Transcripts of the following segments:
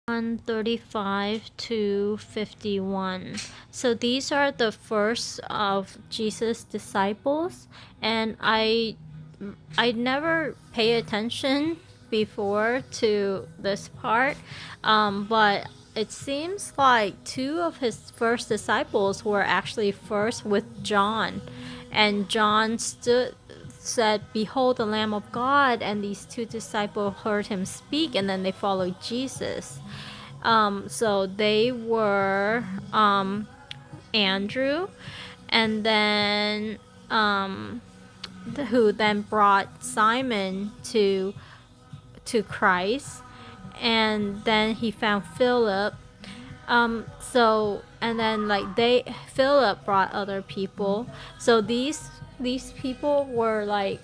35 to 51. So these are the first of Jesus' disciples, and I never pay attention before to this part, but it seems like two of his first disciples were actually first with John, and John said, "Behold the Lamb of God," and these two disciples heard him speak, and then they followed Jesus. So they were Andrew, and then who then brought Simon to Christ, and then he found Philip. And then Philip brought other people. So these people were like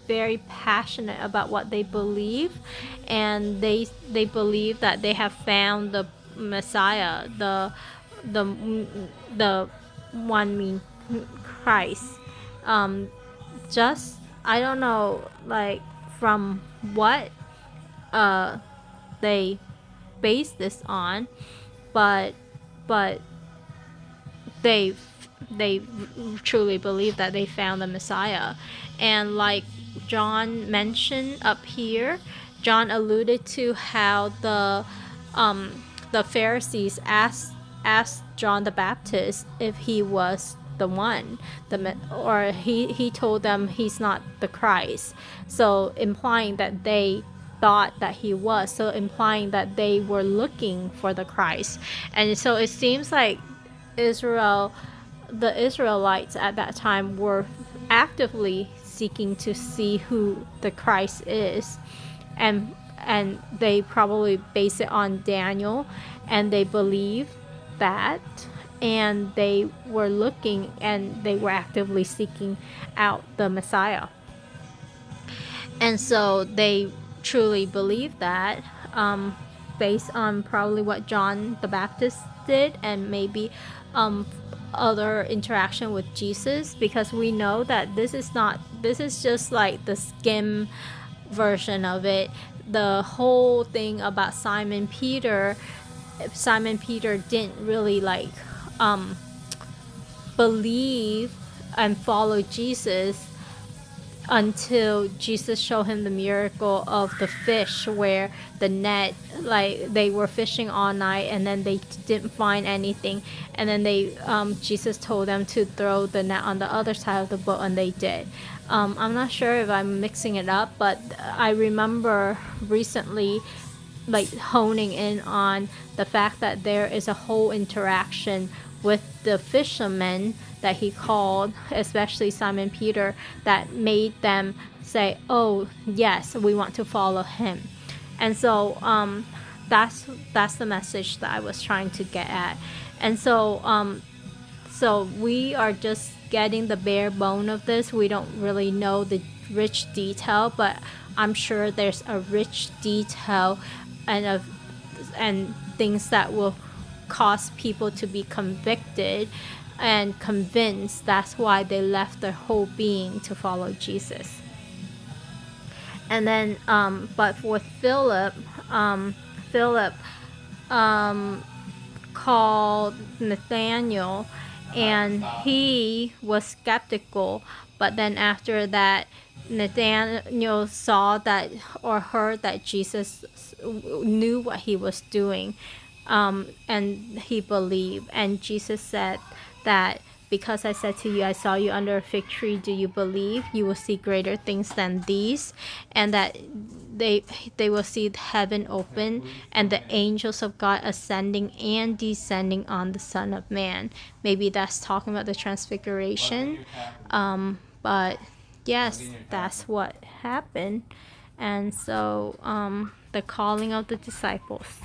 very passionate about what they believe, and they believe that they have found the Messiah, the the one mean Christ. Just I don't know like from what they base this on, but but they they truly believe that they found the Messiah. And like John mentioned up here, John alluded to how the Pharisees asked John the Baptist if he was the one, or he told them he's not the Christ. So implying that they thought that he was, so implying that they were looking for the Christ. And so it seems like the Israelites at that time were actively seeking to see who the Christ is, and they probably base it on Daniel, and they believe that, and they were looking and they were actively seeking out the Messiah. And so they truly believe that, based on probably what John the Baptist did, and maybe other interaction with Jesus, because we know that this is just like the skim version of it. The whole thing about Simon Peter didn't really believe and follow Jesus until Jesus showed him the miracle of the fish, where the net, like they were fishing all night and then they didn't find anything, and then Jesus told them to throw the net on the other side of the boat, and they did. I'm not sure if I'm mixing it up, but I remember recently honing in on the fact that there is a whole interaction with the fishermen that he called, especially Simon Peter, that made them say, "Oh yes, we want to follow him." And so that's the message that I was trying to get at. And so we are just getting the bare bone of this. We don't really know the rich detail, but I'm sure there's a rich detail and things that will cause people to be convicted and convinced. That's why they left their whole being to follow Jesus. And then but with Philip called Nathaniel, and he was skeptical, but then after that Nathaniel saw that, or heard that Jesus knew what he was doing, and he believed. And Jesus said that, "Because I said to you, I saw you under a fig tree, do you believe? You will see greater things than these." And that they will see heaven open and the angels of God ascending and descending on the Son of Man. Maybe that's talking about the transfiguration. But yes, that's what happened. And so the calling of the disciples.